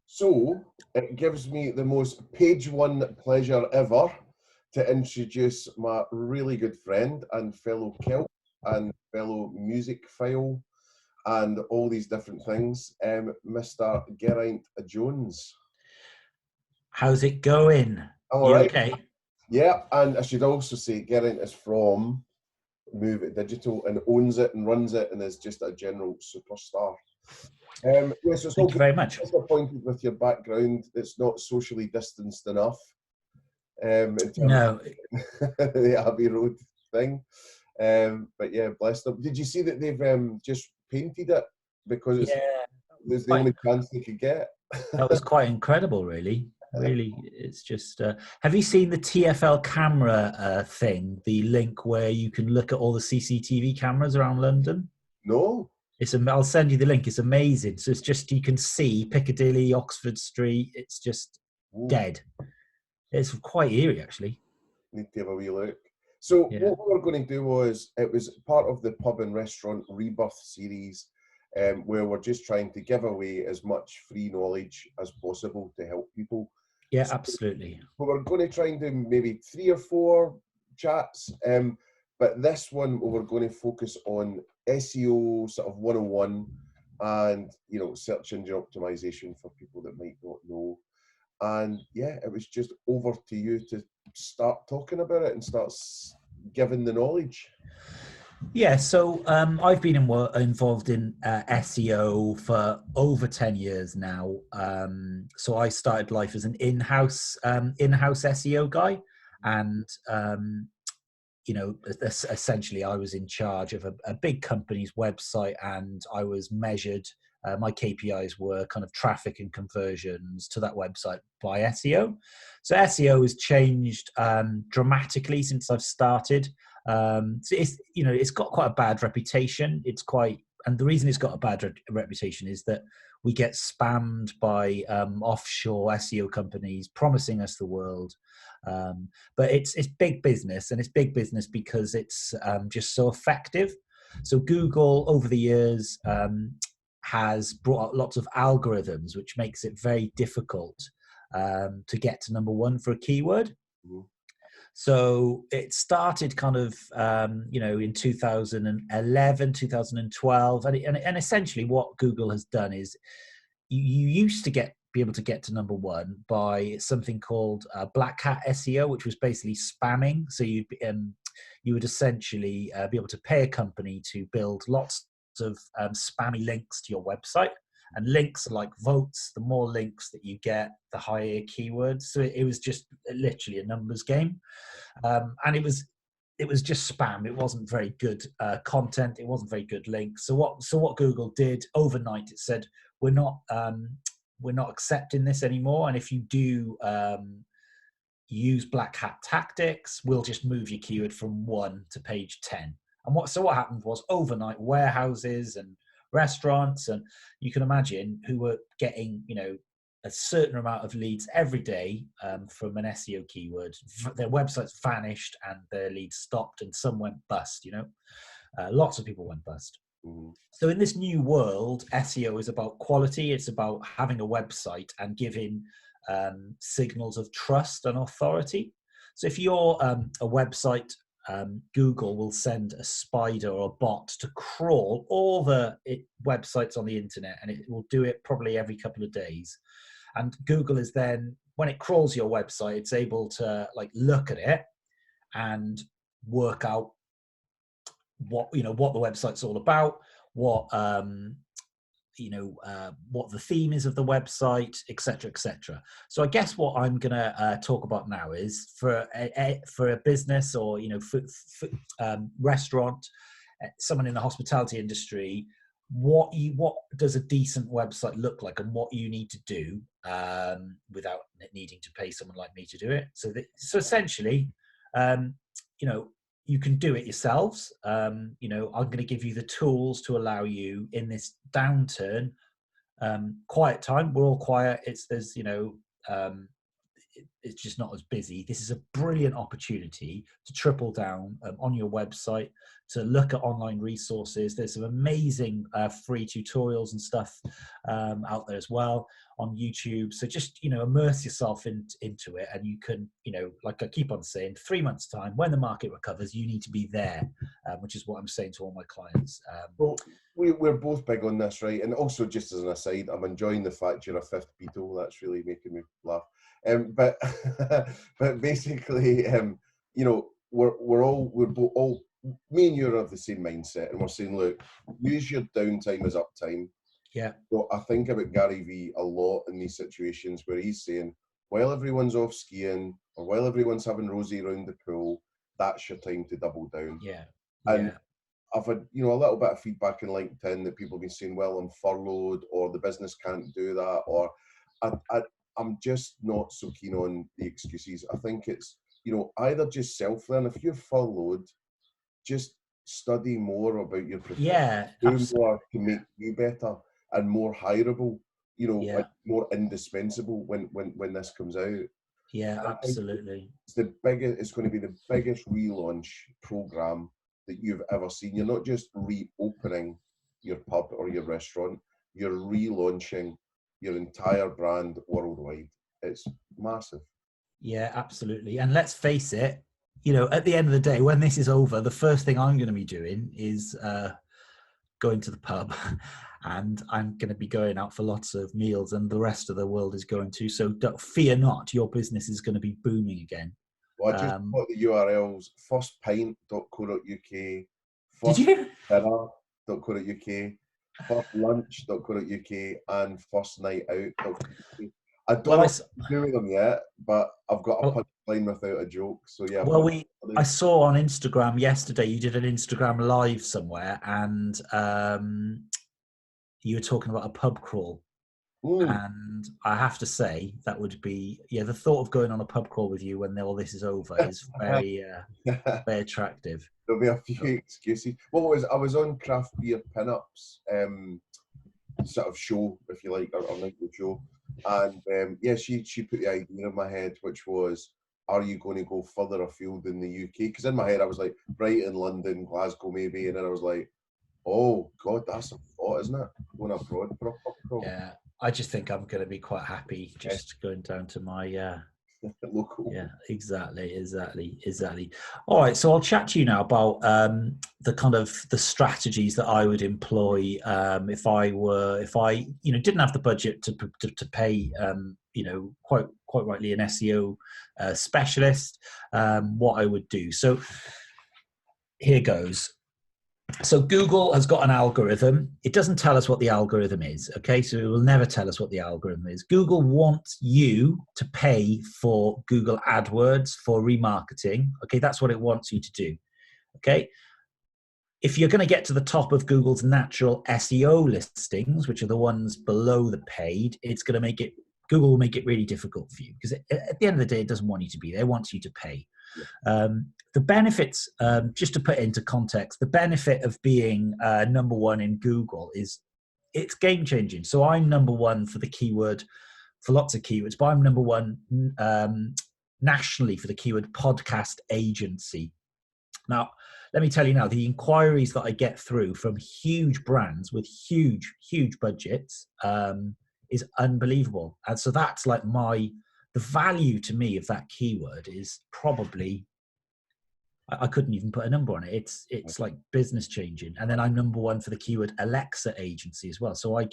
So it gives me the most page one pleasure ever to introduce my really good friend and fellow Celt and fellow music file and all these different things, Mr. Geraint Jones. How's it going? All You right. okay? Yeah, and I should also say Geraint is from Move It Digital and owns it and runs it and is just a general superstar. Yes, it's all Thank you very much. disappointed with your background. It's not socially distanced enough in terms No, of the Abbey Road thing. But yeah, bless them. Did you see that they've just painted it because yeah, it's the only chance they could get? that was quite incredible, really. Really, it's just. Have you seen the TfL camera thing? The link where you can look at all the CCTV cameras around London. No. I'll send you the link. It's amazing. So it's just you can see Piccadilly, Oxford Street. It's just Ooh, dead. It's quite eerie, actually. need to have a wee look. So Yeah. what we were going to do was, it was part of the pub and restaurant Rebirth series, where we're just trying to give away as much free knowledge as possible to help people. Yeah, So absolutely. we're going to try and do maybe 3 or 4 chats, but this one we're going to focus on SEO sort of 101 and search engine optimization for people that might not know. And yeah, it was just over to you to start talking about it and start giving the knowledge. Yeah, so I've been involved in SEO for over 10 years now. So I started life as an in-house SEO guy, and essentially I was in charge of a big company's website, and I was measured. My KPIs were kind of traffic and conversions to that website by SEO. So SEO has changed dramatically since I've started. So it's got quite a bad reputation. And the reason it's got a bad reputation is that we get spammed by offshore SEO companies promising us the world. But it's big business, and it's big business because it's just so effective. So Google over the years has brought out lots of algorithms, which makes it very difficult to get to number one for a keyword. Mm-hmm. So it started kind of, in 2011, 2012. And essentially what Google has done is you used to be able to get to number one by something called black hat SEO, which was basically spamming. So you would essentially be able to pay a company to build lots of spammy links to your website. And links are like votes. The more links that you get, the higher keywords. So it was just literally a numbers game. And it was just spam. It wasn't very good content. It wasn't very good links. So what Google did overnight, it said, we're not accepting this anymore. And if you do use black hat tactics, we'll just move your keyword from 1 to page 10. And what happened was overnight, warehouses and restaurants, and you can imagine, who were getting a certain amount of leads every day from an SEO keyword, their websites vanished and their leads stopped, and some went bust. Lots of people went bust. Mm-hmm. So in this new world, SEO is about quality. It's about having a website and giving signals of trust and authority. So if you're a website, Google will send a spider or a bot to crawl all the websites on the internet, and it will do it probably every couple of days. And Google is then, when it crawls your website, it's able to look at it and work out what the website's all about, what what the theme is of the website, etc., etc. So I guess what I'm going to talk about now is for a business or restaurant, someone in the hospitality industry, what does a decent website look like, and what you need to do without needing to pay someone like me to do it. So essentially, you can do it yourselves. I'm going to give you the tools to allow you in this downturn, quiet time. We're all quiet. It's it's just not as busy. This is a brilliant opportunity to triple down on your website, to look at online resources. There's some amazing free tutorials and stuff out there as well on YouTube. So just, immerse yourself into it, and you can, like I keep on saying, 3 months time, when the market recovers, you need to be there, which is what I'm saying to all my clients. Well, we're both big on this, right? And also, just as an aside, I'm enjoying the fact you're a fifth Beatle. That's really making me laugh. But but basically, we're all, me and you are of the same mindset, and we're saying, look, use your downtime as uptime. Yeah. So I think about Gary Vee a lot in these situations where he's saying, while everyone's off skiing or while everyone's having rosy around the pool, that's your time to double down. Yeah. And I've had, a little bit of feedback in LinkedIn that people have been saying, well, I'm furloughed, or the business can't do that, or I'm just not so keen on the excuses. I think it's, either just self-learn. If you're furloughed, just study more about your profession. Yeah. Do more to make you better and more hireable, like more indispensable when this comes out. Yeah, absolutely. It's going to be the biggest relaunch program that you've ever seen. You're not just reopening your pub or your restaurant, you're relaunching your entire brand worldwide. It's massive. Yeah, absolutely. And let's face it, at the end of the day, when this is over, the first thing I'm going to be doing is going to the pub, and I'm going to be going out for lots of meals, and the rest of the world is going to. So fear not, your business is going to be booming again. Well, I just put the URLs: firstpint.co.uk, firstdinner.co.uk, firstlunch.co.uk, and firstnightout.co.uk. I don't know what to do with them yet, but I've got a punchline without a joke. So yeah. Well, I saw on Instagram yesterday, you did an Instagram live somewhere, and you were talking about a pub crawl. And I have to say, that would be, the thought of going on a pub crawl with you when all this is over is very, very attractive. There'll be a few excuses. I was on Craft Beer Pinups, sort of show, if you like, or nightly show. And she put the idea in my head, which was, are you going to go further afield in the UK? Because in my head, I was like, Brighton, London, Glasgow, maybe. And then I was like, oh, God, that's a thought, isn't it? Going abroad for a pub crawl. Yeah, I just think I'm going to be quite happy just going down to my... local. Yeah, exactly. All right, so I'll chat to you now about the kind of the strategies that I would employ if I didn't have the budget to pay quite rightly an SEO specialist, what I would do. So here goes. So Google has got an algorithm. It doesn't tell us what the algorithm is, okay? So it will never tell us what the algorithm is. Google wants you to pay for Google AdWords for remarketing, okay? That's what it wants you to do, okay? If you're going to get to the top of Google's natural SEO listings, which are the ones below the paid, Google will make it really difficult for you, because at the end of the day, it doesn't want you to be there. It wants you to pay. The benefits, just to put it into context, the benefit of being number one in Google is it's game changing. So I'm number one for the keyword, for lots of keywords, but I'm number one nationally for the keyword podcast agency. Now, let me tell you now, the inquiries that I get through from huge brands with huge, huge budgets is unbelievable. And so that's like the value to me of that keyword is probably, I couldn't even put a number on it. It's like business changing. And then I'm number one for the keyword Alexa agency as well. So my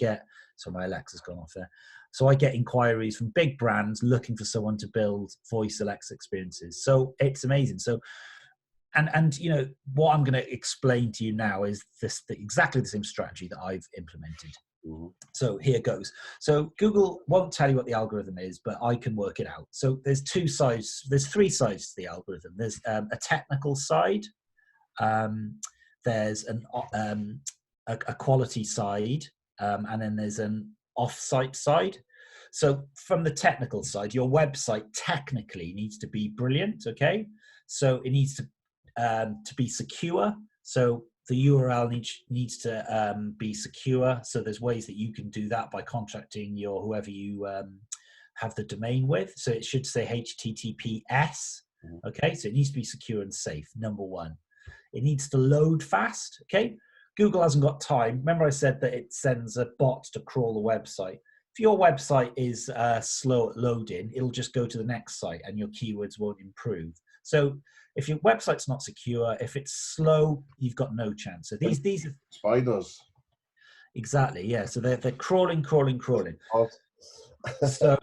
Alexa's gone off there. So I get inquiries from big brands looking for someone to build voice Alexa experiences. So it's amazing. So, and what I'm going to explain to you now is exactly the same strategy that I've implemented. Mm-hmm. So here goes. So Google won't tell you what the algorithm is, but I can work it out. So there's three sides to the algorithm. There's a technical side. There's a quality side, and then there's an off-site side. So from the technical side, your website technically needs to be brilliant. Okay, so it needs to be secure. So the URL needs to be secure. So there's ways that you can do that by contracting whoever you have the domain with. So it should say HTTPS. Okay, so it needs to be secure and safe, number one. It needs to load fast. Okay, Google hasn't got time. Remember I said that it sends a bot to crawl the website. If your website is slow at loading, it'll just go to the next site and your keywords won't improve. So if your website's not secure, if it's slow, you've got no chance. So these are spiders. Exactly, yeah. So they're crawling. So so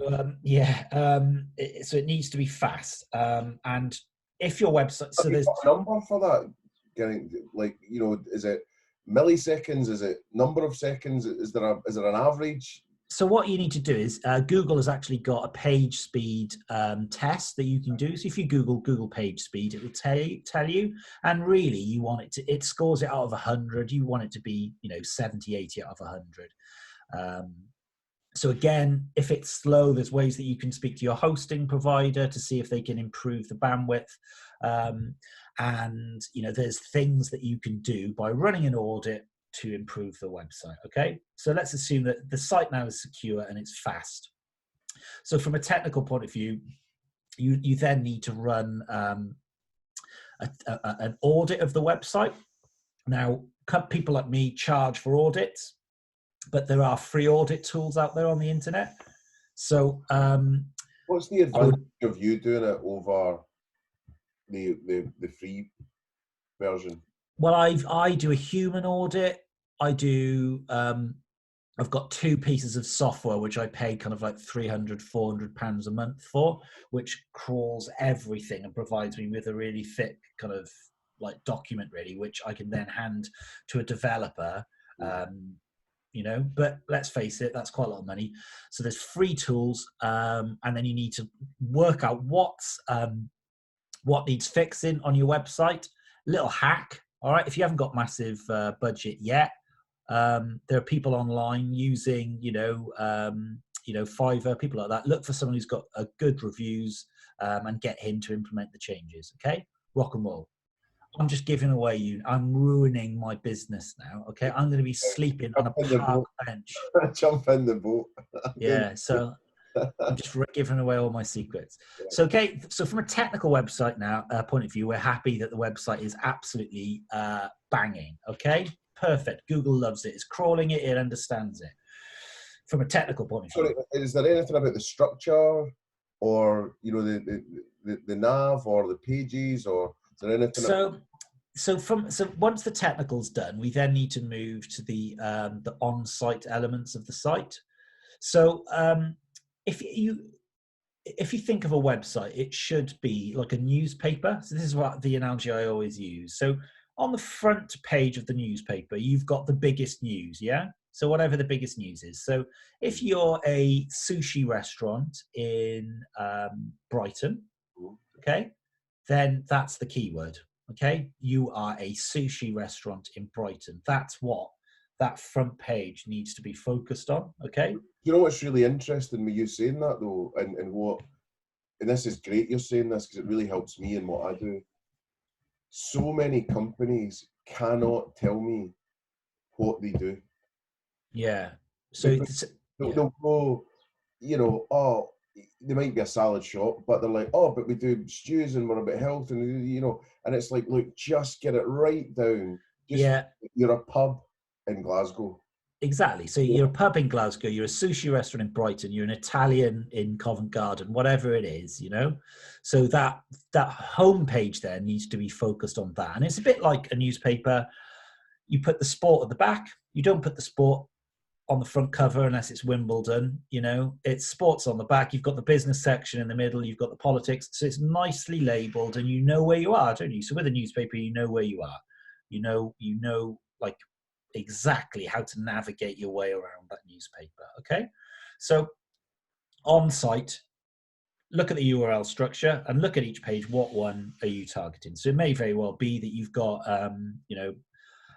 it needs to be fast. And if your website, so Have you there's got a number for that? Getting like, you know, is it milliseconds? Is it number of seconds? Is there an average? So what you need to do is Google has actually got a page speed test that you can do. So if you Google page speed, it will tell you. And really, you want it scores it out of 100. You want it to be, 70, 80 out of 100. So again, if it's slow, there's ways that you can speak to your hosting provider to see if they can improve the bandwidth. And, there's things that you can do by running an audit to improve the website. Okay, so let's assume that the site now is secure and it's fast. So from a technical point of view, you then need to run an audit of the website. Now, people like me charge for audits, but there are free audit tools out there on the internet. So what's the advantage of you doing it over the free version? Well, I do a human audit. I do. I've got two pieces of software which I pay kind of like £300-400 a month for, which crawls everything and provides me with a really thick kind of like document, really, which I can then hand to a developer. But let's face it, that's quite a lot of money. So there's free tools, and then you need to work out what needs fixing on your website. Little hack. All right, if you haven't got massive budget yet, there are people online using, Fiverr, people like that. Look for someone who's got good reviews and get him to implement the changes. Okay, rock and roll. I'm just giving away I'm ruining my business now. Okay, I'm going to be sleeping on a park bench. Jump in the boat. Yeah, so I'm just giving away all my secrets. So, okay, so from a technical website now point of view, we're happy that the website is absolutely banging. Okay, perfect. Google loves it. It's crawling it. It understands it. From a technical point of view, is there anything about the structure, or the nav, or the pages, or is there anything? So once the technical's done, we then need to move to the on-site elements of the site. So if you think of a website, it should be like a newspaper. So this is what the analogy I always use. So on the front page of the newspaper, you've got the biggest news, yeah? So whatever the biggest news is. So if you're a sushi restaurant in Brighton, okay, then that's the keyword, okay? You are a sushi restaurant in Brighton. That's what that front page needs to be focused on, okay? You know what's really interesting with you saying that, though, and this is great you're saying this, because it really helps me in what I do. So many companies cannot tell me what they do. Yeah. So they'll go, they might be a salad shop, but they're like, oh, but we do stews and we're about health, and and it's like, look, just get it right down. You're a pub in Glasgow. Exactly. So you're a pub in Glasgow, you're a sushi restaurant in Brighton, you're an Italian in Covent Garden, whatever it is, So that homepage there needs to be focused on that. And it's a bit like a newspaper. You put the sport at the back. You don't put the sport on the front cover unless it's Wimbledon. It's sports on the back. You've got the business section in the middle. You've got the politics. So it's nicely labeled, and you know where you are, don't you? So with a newspaper, you know where you are. You know, like exactly how to navigate your way around that newspaper. Okay, so on site, look at the URL structure and look at each page. What one are you targeting? So it may very well be that you've got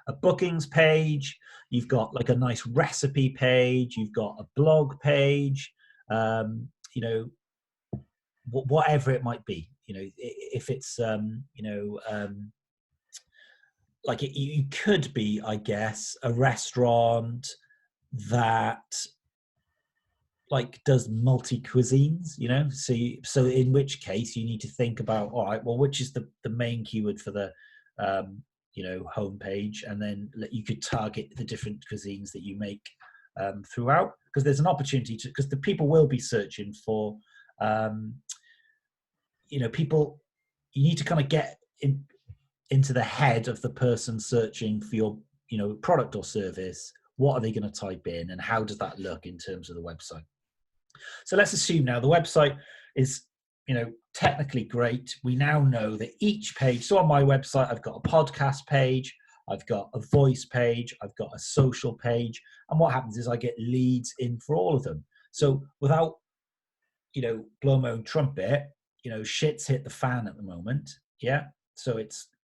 a bookings page, you've got like a nice recipe page, you've got a blog page, whatever it might be. If it's you could be, I guess, a restaurant that like does multi cuisines, you know, so in which case you need to think about, all right, well, which is the main keyword for the homepage, and then you could target the different cuisines that you make throughout, because there's an opportunity to, because the people will be searching for people. You need to kind of get into the head of the person searching for your product or service. What are they going to type in, and how does that look in terms of the website? So let's assume now the website is, technically great. We now know that each page, so on my website, I've got a podcast page, I've got a voice page, I've got a social page. And what happens is I get leads in for all of them. So without, blow my own trumpet, shit's hit the fan at the moment. Yeah. So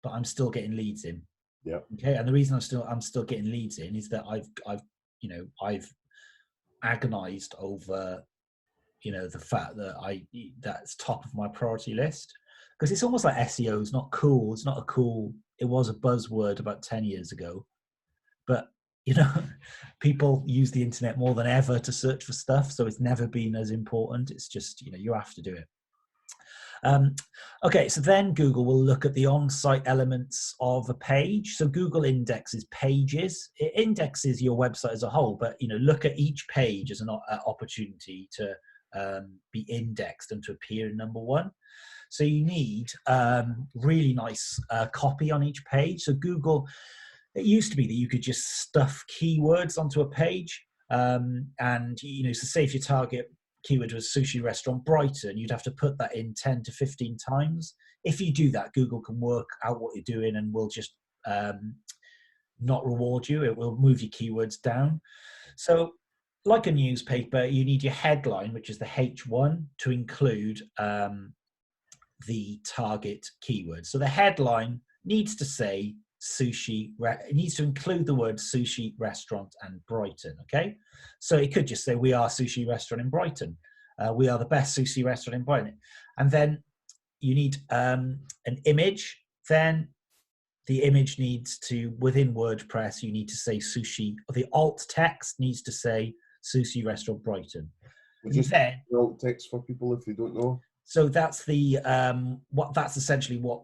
but I'm still getting leads in. Yeah. Okay. And the reason I'm still getting leads in is that I've agonized over the fact that that's top of my priority list, because it's almost like SEO is not cool. It's not it was a buzzword about 10 years ago, but people use the internet more than ever to search for stuff, so it's never been as important. It's just you have to do it. Okay, so then Google will look at the on-site elements of a page. So Google indexes pages. It indexes your website as a whole, but look at each page as an opportunity to be indexed and to appear in number one. So you need really nice copy on each page. So Google, it used to be that you could just stuff keywords onto a page, and so say if your target keyword was sushi restaurant Brighton, you'd have to put that in 10 to 15 times. If you do that, Google can work out what you're doing and will just not reward you. It will move your keywords down. So like a newspaper, you need your headline, which is the H1, to include the target keyword. So the headline needs to say sushi, it needs to include the word sushi restaurant and Brighton. Okay, so it could just say we are sushi restaurant in Brighton, we are the best sushi restaurant in Brighton. And then you need an image. Then the image needs to, within WordPress, you need to say sushi, or the alt text needs to say sushi restaurant Brighton. Just then, alt text for people if they don't know. So that's that's essentially what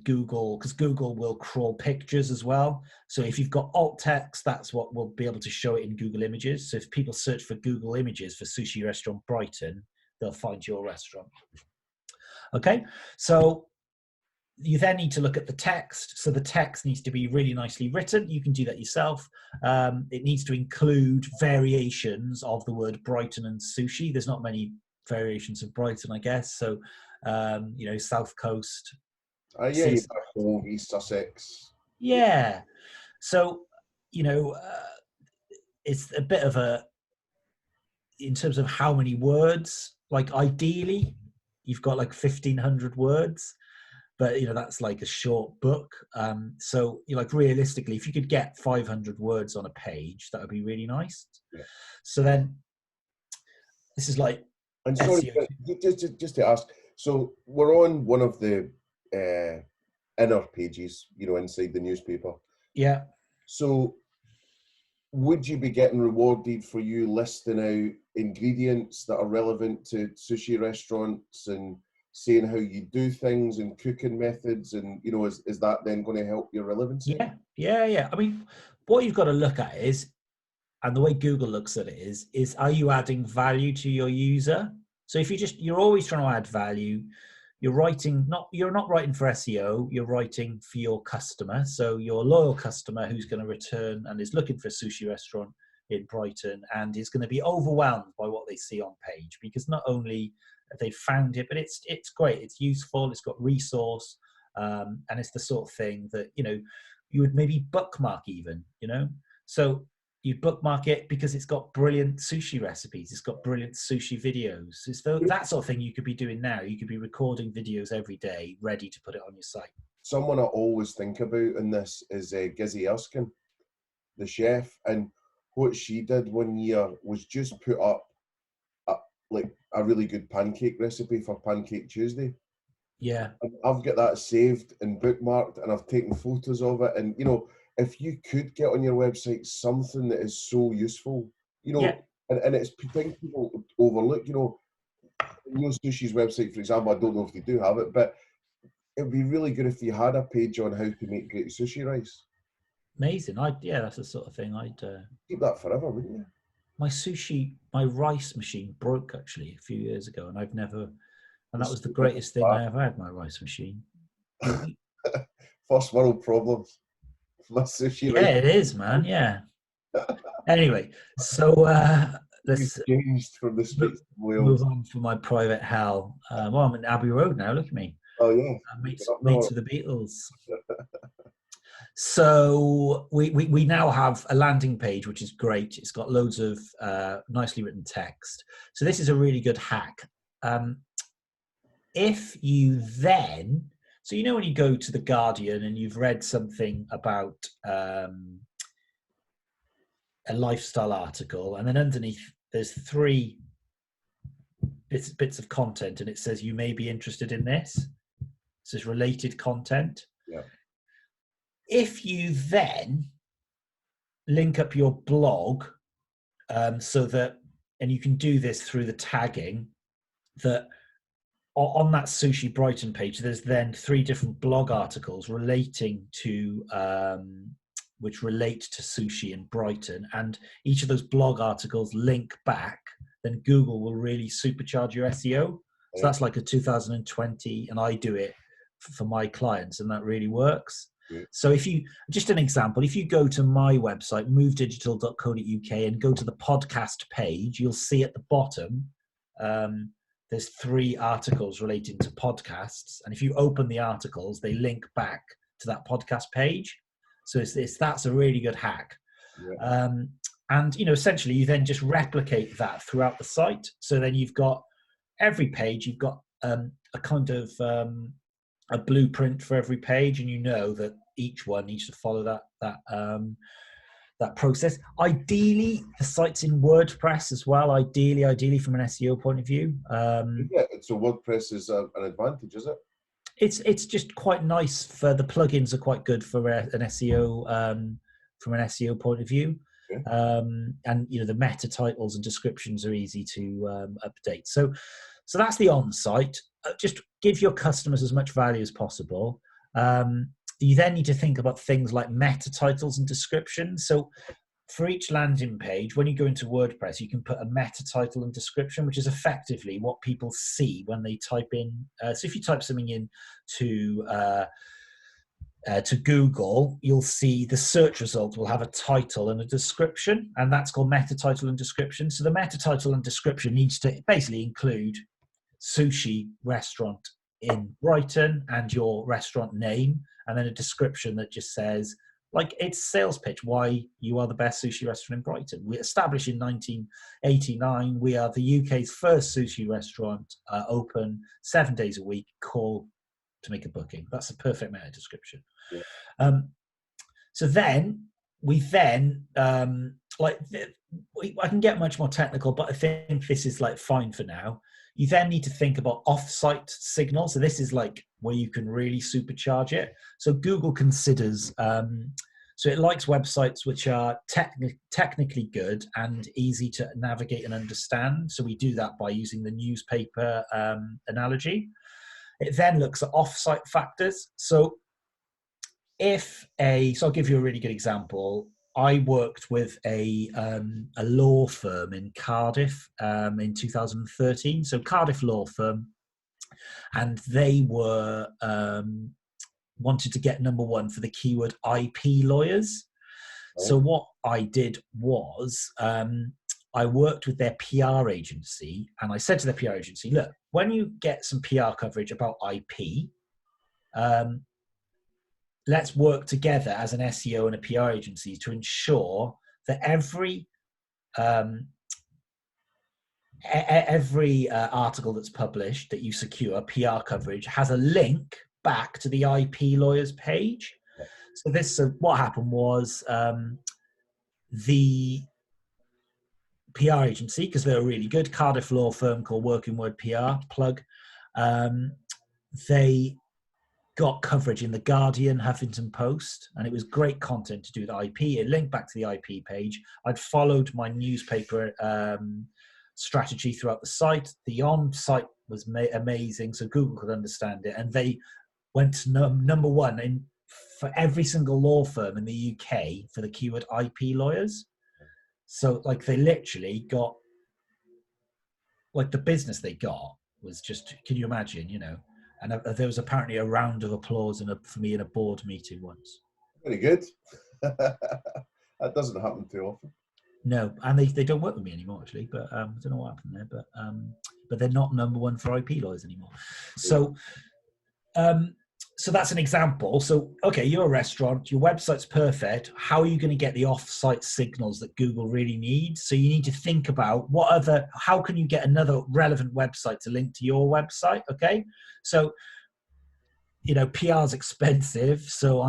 Google, because Google will crawl pictures as well. So if you've got alt text, that's what will be able to show it in Google Images. So if people search for Google Images for sushi restaurant Brighton, they'll find your restaurant. Okay, so you then need to look at the text. So the text needs to be really nicely written. You can do that yourself. It needs to include variations of the word Brighton and sushi. There's not many variations of Brighton, I guess. So, South Coast. Yeah, you've got Hove, East Sussex. Yeah. So, it's a bit of in terms of how many words, like ideally, you've got like 1,500 words. But that's like a short book. So realistically, if you could get 500 words on a page, that would be really nice. Yeah. So then, this is like. And sorry, just to ask. So we're on one of the inner pages, inside the newspaper. Yeah. So would you be getting rewarded for you listing out ingredients that are relevant to sushi restaurants and saying how you do things and cooking methods, and is that then going to help your relevancy? Yeah. I mean, what you've got to look at is, and the way Google looks at it is are you adding value to your user? So if you're always trying to add value, you're not writing for SEO, you're writing for your customer. So your loyal customer who's going to return and is looking for a sushi restaurant in Brighton and is going to be overwhelmed by what they see on page, because not only they found it, but it's great, it's useful, it's got resource, and it's the sort of thing that you would maybe bookmark even. So you bookmark it because it's got brilliant sushi recipes, it's got brilliant sushi videos. It's that sort of thing you could be doing now. You could be recording videos every day ready to put it on your site. Someone I always think about in this is Gizzy Erskine, the chef, and what she did one year was just put up a really good pancake recipe for Pancake Tuesday. Yeah. And I've got that saved and bookmarked, and I've taken photos of it. And, if you could get on your website something that is so useful, and it's things people overlook. Sushi's website, for example, I don't know if they do have it, but it would be really good if you had a page on how to make great sushi rice. Amazing. Yeah, that's the sort of thing I'd keep that forever, wouldn't you? My rice machine broke actually a few years ago, and that was the greatest thing I ever had. My rice machine. First world problems. My sushi. Yeah, it is, man. Yeah. Anyway, so let's changed from the streets of Wales. Move on for my private hell. Well, I'm in Abbey Road now. Look at me. Oh yeah, mates with the Beatles. So we now have a landing page, which is great. It's got loads of nicely written text. So this is a really good hack. If you then, so when you go to the Guardian and you've read something about a lifestyle article, and then underneath there's 3 bits of content, and it says you may be interested in this. It says related content. Yeah. If you then link up your blog, so that, and you can do this through the tagging, that on that Sushi Brighton page, there's then 3 different blog articles relating to which relate to sushi in Brighton, and each of those blog articles link back, then Google will really supercharge your SEO. So that's like a 2020, and I do it for my clients, and that really works. Yeah. So just an example, if you go to my website, movedigital.co.uk, and go to the podcast page, you'll see at the bottom, there's 3 articles relating to podcasts. And if you open the articles, they link back to that podcast page. So that's a really good hack. Yeah. And, essentially you then just replicate that throughout the site. So then you've got every page, you've got a kind of a blueprint for every page, and that each one needs to follow that process. Ideally, the site's in WordPress as well. Ideally from an SEO point of view. Yeah, so WordPress is an advantage, is it? It's just quite nice. For the plugins are quite good for an SEO from an SEO point of view. Okay. And the meta titles and descriptions are easy to update. So that's the on-site. Just give your customers as much value as possible. You then need to think about things like meta titles and descriptions. So for each landing page, when you go into WordPress, you can put a meta title and description, which is effectively what people see when they type in. So if you type something in to Google, you'll see the search result will have a title and a description, and that's called meta title and description. So the meta title and description needs to basically include sushi restaurant in Brighton and your restaurant name, and then a description that just says, like, it's sales pitch, why you are the best sushi restaurant in Brighton. We established in 1989. We are the UK's first sushi restaurant, open 7 days a week. Call to make a booking. That's a perfect meta description. Yeah. So then I can get much more technical, but I think this is like fine for now. You then need to think about off-site signals. So this is like where you can really supercharge it. So Google considers, so it likes websites which are technically good and easy to navigate and understand. So we do that by using the newspaper analogy. It then looks at off-site factors. So I'll give you a really good example. I worked with a law firm in Cardiff in 2013. So Cardiff law firm, and they were wanted to get number 1 for the keyword IP lawyers. Oh. So what I did was I worked with their PR agency, and I said to the PR agency, look, when you get some PR coverage about IP, let's work together as an SEO and a PR agency to ensure that every article that's published that you secure, PR coverage, has a link back to the IP lawyers page. So what happened was the PR agency, because they were really good, Cardiff law firm called Working Word PR, plug, they got coverage in the Guardian, Huffington Post, and it was great content to do with IP. It linked back to the IP page. I'd followed my newspaper strategy throughout the site. The on-site was amazing, so Google could understand it, and they went to number one for every single law firm in the UK for the keyword IP lawyers. So like they literally got, like the business they got was just, can you imagine, you know? And there was apparently a round of applause for me in a board meeting once. Very good. That doesn't happen too often. No, and they don't work with me anymore actually, but I don't know what happened there, but they're not number one for IP lawyers anymore. So so that's an example. So, okay, you're a restaurant, your website's perfect. How are you going to get the off-site signals that Google really needs? So you need to think about how can you get another relevant website to link to your website? Okay. So, you know, PR is expensive. So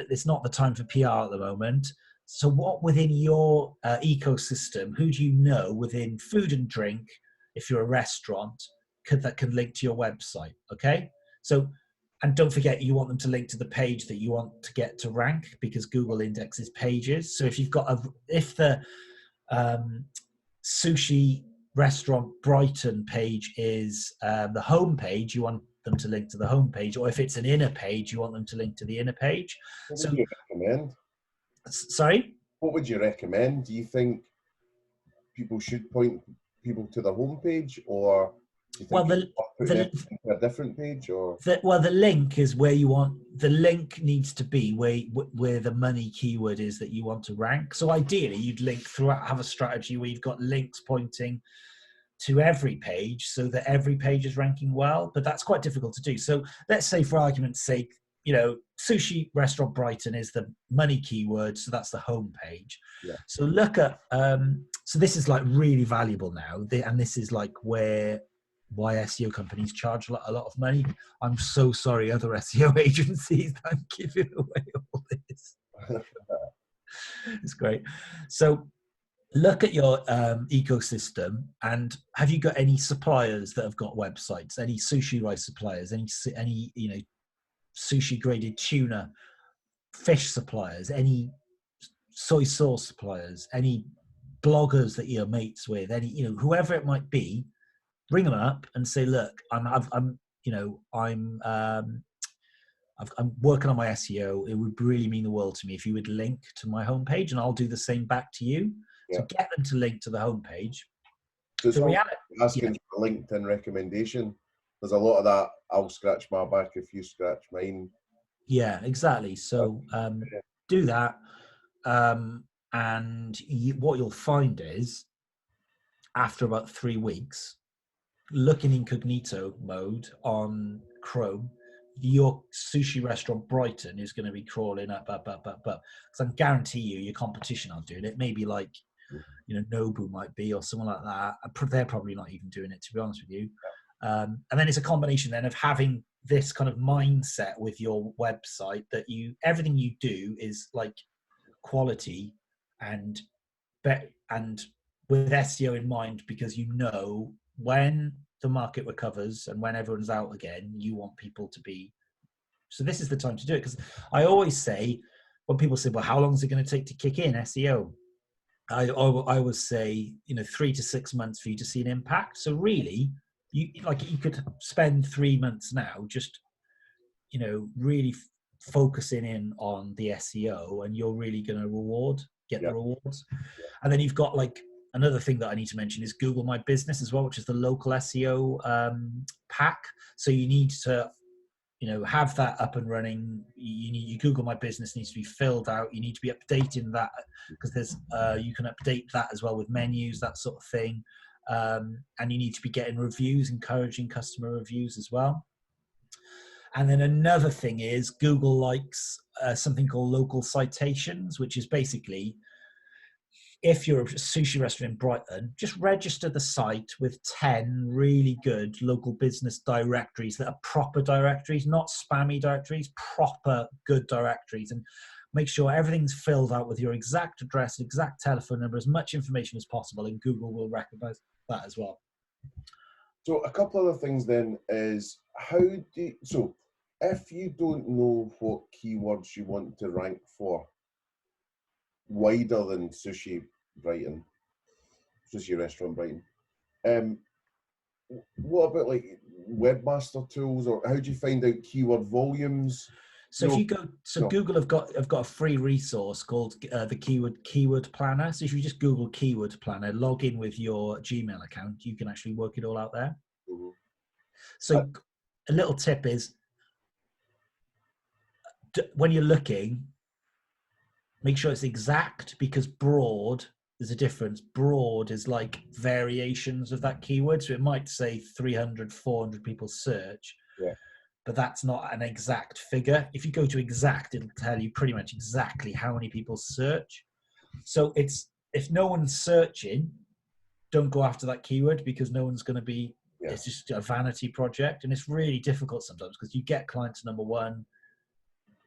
it's not the time for PR at the moment. So what within your ecosystem, who do you know within food and drink, if you're a restaurant, that can link to your website? Okay. So, and don't forget, you want them to link to the page that you want to get to rank, because Google indexes pages. So if you've got if the sushi restaurant Brighton page is the home page, you want them to link to the home page, or if it's an inner page, you want them to link to the inner page. What would you recommend? Sorry? What would you recommend? Do you think people should point people to the home page, or do you think a different page, or the link is where you want the link needs to be where the money keyword is that you want to rank. So ideally, you'd link throughout, have a strategy where you've got links pointing to every page so that every page is ranking well. But that's quite difficult to do. So let's say, for argument's sake, you know, sushi restaurant Brighton is the money keyword, so that's the home page. Yeah. So look at so this is like really valuable now, and this is like why SEO companies charge a lot of money. I'm so sorry, other SEO agencies, that I'm giving away all this. It's great. So look at your ecosystem, and have you got any suppliers that have got websites? Any sushi rice suppliers? Any you know, sushi graded tuna fish suppliers? Any soy sauce suppliers? Any bloggers that you're mates with? Any, you know, whoever it might be. Ring them up and say, look, I'm working on my SEO. It would really mean the world to me if you would link to my homepage, and I'll do the same back to you. Yeah. So get them to link to the homepage. So it's asking for LinkedIn recommendation. There's a lot of that. I'll scratch my back if you scratch mine. Yeah, exactly. So do that, and what you'll find is, after about 3 weeks, look in incognito mode on Chrome, your sushi restaurant Brighton is going to be crawling up. Because I guarantee you, your competition aren't doing it. Maybe like, you know, Nobu might be, or someone like that. They're probably not even doing it, to be honest with you. And then it's a combination then of having this kind of mindset with your website that everything you do is like quality and with SEO in mind, because you know when the market recovers and when everyone's out again, you want people to be. So this is the time to do it. Because I always say, when people say, well, how long is it going to take to kick in SEO? I always say, you know, 3 to 6 months for you to see an impact. So really, you could spend 3 months now just, you know, really focusing in on the SEO, and you're really going to get the rewards. And then you've got like another thing that I need to mention is Google My Business as well, which is the local SEO pack. So you need to, you know, have that up and running. You Google My Business needs to be filled out. You need to be updating that, because there's you can update that as well with menus, that sort of thing. And you need to be getting reviews, encouraging customer reviews as well. And then another thing is Google likes something called local citations, which is basically, if you're a sushi restaurant in Brighton, just register the site with 10 really good local business directories that are proper directories, not spammy directories, proper good directories, and make sure everything's filled out with your exact address, exact telephone number, as much information as possible, and Google will recognize that as well. So a couple other things then is, if you don't know what keywords you want to rank for, wider than sushi Brighton, sushi restaurant Brighton, um, what about like webmaster tools, or how do you find out keyword volumes? So if No, you go, so no. Google have got a free resource called the keyword planner. So if you just Google keyword planner, log in with your Gmail account, you can actually work it all out there. Mhm. So a little tip is when you're looking, make sure it's exact, because broad, there's a difference. Broad is like variations of that keyword. So it might say 300, 400 people search, Yeah. but that's not an exact figure. If you go to exact, it'll tell you pretty much exactly how many people search. So it's, if no one's searching, don't go after that keyword, because no one's going to be, Yeah. it's just a vanity project. And it's really difficult sometimes, because you get clients number one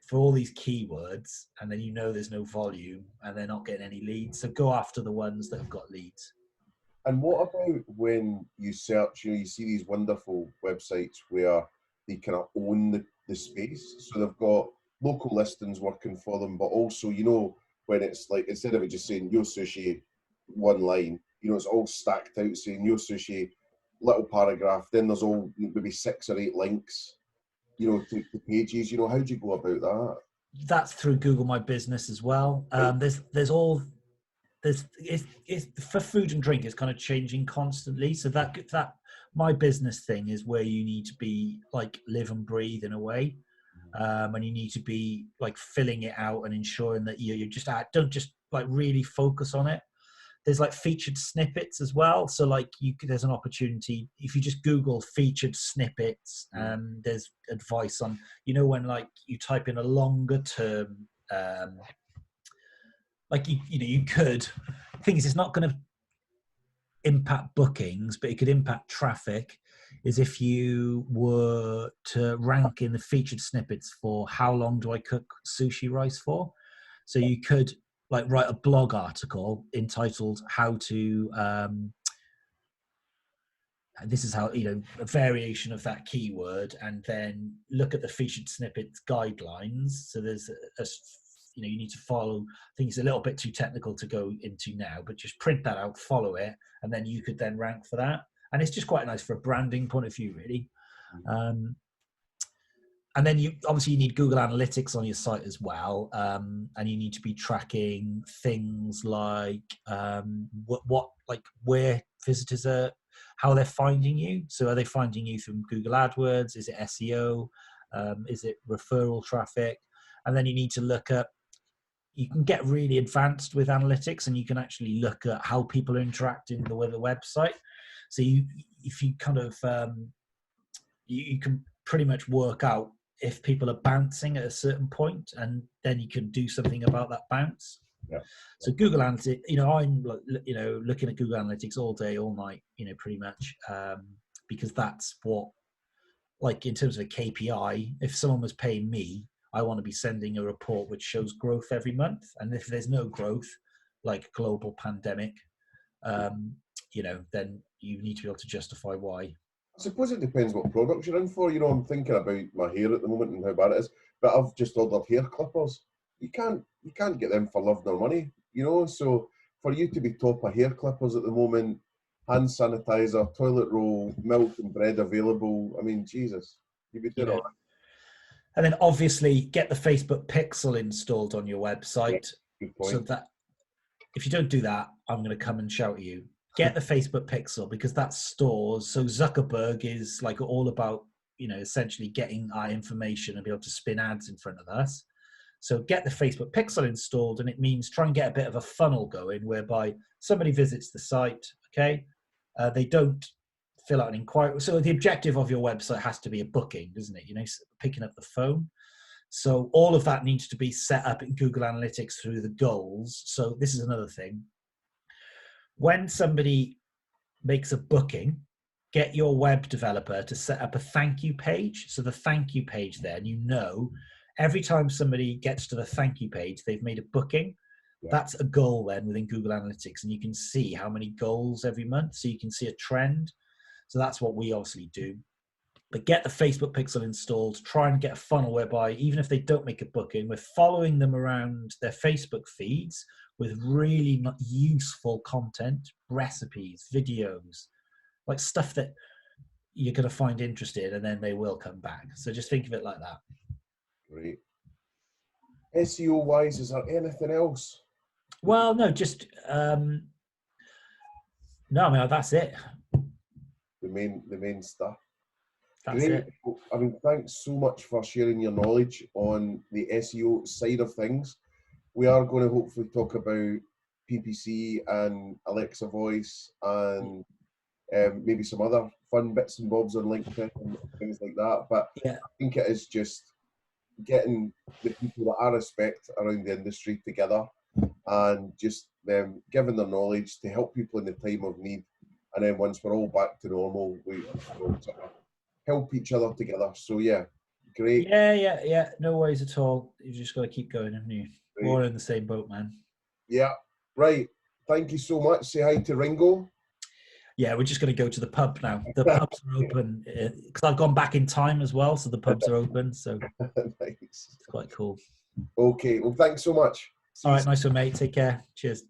for all these keywords, and then there's no volume and they're not getting any leads. So go after the ones that have got leads. And what about when you search, you see these wonderful websites where they kind of own the space. So they've got local listings working for them, but also, when it's like, instead of it just saying Yo Sushi, one line, it's all stacked out saying Yo Sushi, little paragraph, then there's all maybe 6 or 8 links, to pages. How do you go about that? That's through Google My Business as well. It's for food and drink, it's kind of changing constantly. So that My Business thing is where you need to be like live and breathe in a way. And you need to be like filling it out and ensuring that you just don't just like really focus on it. There's like featured snippets as well. So like there's an opportunity if you just Google featured snippets, and there's advice on, when like you type in a longer term, like you could, thing is, it's not going to impact bookings, but it could impact traffic, is if you were to rank in the featured snippets for how long do I cook sushi rice for. So you could like write a blog article entitled how to this is how, a variation of that keyword, and then look at the featured snippets guidelines. So there's you need to follow. I think it's a little bit too technical to go into now, but just print that out, follow it, and then you could then rank for that. And it's just quite nice for a branding point of view, really. And then you need Google Analytics on your site as well, and you need to be tracking things like what like where visitors are, how they're finding you. So are they finding you from Google AdWords? Is it SEO? Is it referral traffic? And then you need to look at, you can get really advanced with analytics, and you can actually look at how people are interacting with the website. So if you kind of you can pretty much work out if people are bouncing at a certain point, and then you can do something about that bounce. Yeah. So Google Analytics, I'm looking at Google Analytics all day, all night, pretty much, because that's what, like in terms of a KPI, if someone was paying me, I want to be sending a report which shows growth every month. And if there's no growth, like global pandemic, then you need to be able to justify why. I suppose it depends what products you're in for. I'm thinking about my hair at the moment and how bad it is, but I've just ordered hair clippers. You can't get them for love nor money, So for you to be top of hair clippers at the moment, hand sanitizer, toilet roll, milk and bread available. I mean, Jesus, you'd be doing all right. And then obviously get the Facebook pixel installed on your website. Yeah, good point. So that if you don't do that, I'm going to come and shout at you. Get the Facebook pixel, because that stores. So Zuckerberg is like all about, essentially getting our information and be able to spin ads in front of us. So get the Facebook pixel installed, and it means try and get a bit of a funnel going whereby somebody visits the site, okay? They don't fill out an inquiry. So the objective of your website has to be a booking, doesn't it? Picking up the phone. So all of that needs to be set up in Google Analytics through the goals. So this is another thing. When somebody makes a booking, get your web developer to set up a thank you page. So the thank you page, then, every time somebody gets to the thank you page, they've made a booking. Yeah. That's a goal then within Google Analytics, and you can see how many goals every month. So you can see a trend. So that's what we obviously do. but get the Facebook pixel installed, try and get a funnel whereby even if they don't make a booking, we're following them around their Facebook feeds with really useful content, recipes, videos, like stuff that you're going to find interested, and then they will come back. So just think of it like that. Great. SEO wise, is there anything else? Well, no, just no, I mean, that's it. The main stuff. That's Great. it. I mean, thanks so much for sharing your knowledge on the SEO side of things. We are going to hopefully talk about PPC and Alexa Voice and maybe some other fun bits and bobs on LinkedIn and things like that. But Yeah. I think it is just getting the people that I respect around the industry together and just giving their knowledge to help people in the time of need. And then once we're all back to normal, we sort of help each other together. So yeah, great. Yeah. No worries at all. You just got to keep going, haven't you? We're all in the same boat, man. Yeah, right. Thank you so much. Say hi to Ringo. Yeah, we're just going to go to the pub now. The pubs are open because I've gone back in time as well, so the pubs are open. So Nice. It's quite cool. Okay. Well, thanks so much. All right, nice one, mate. Take care. Cheers.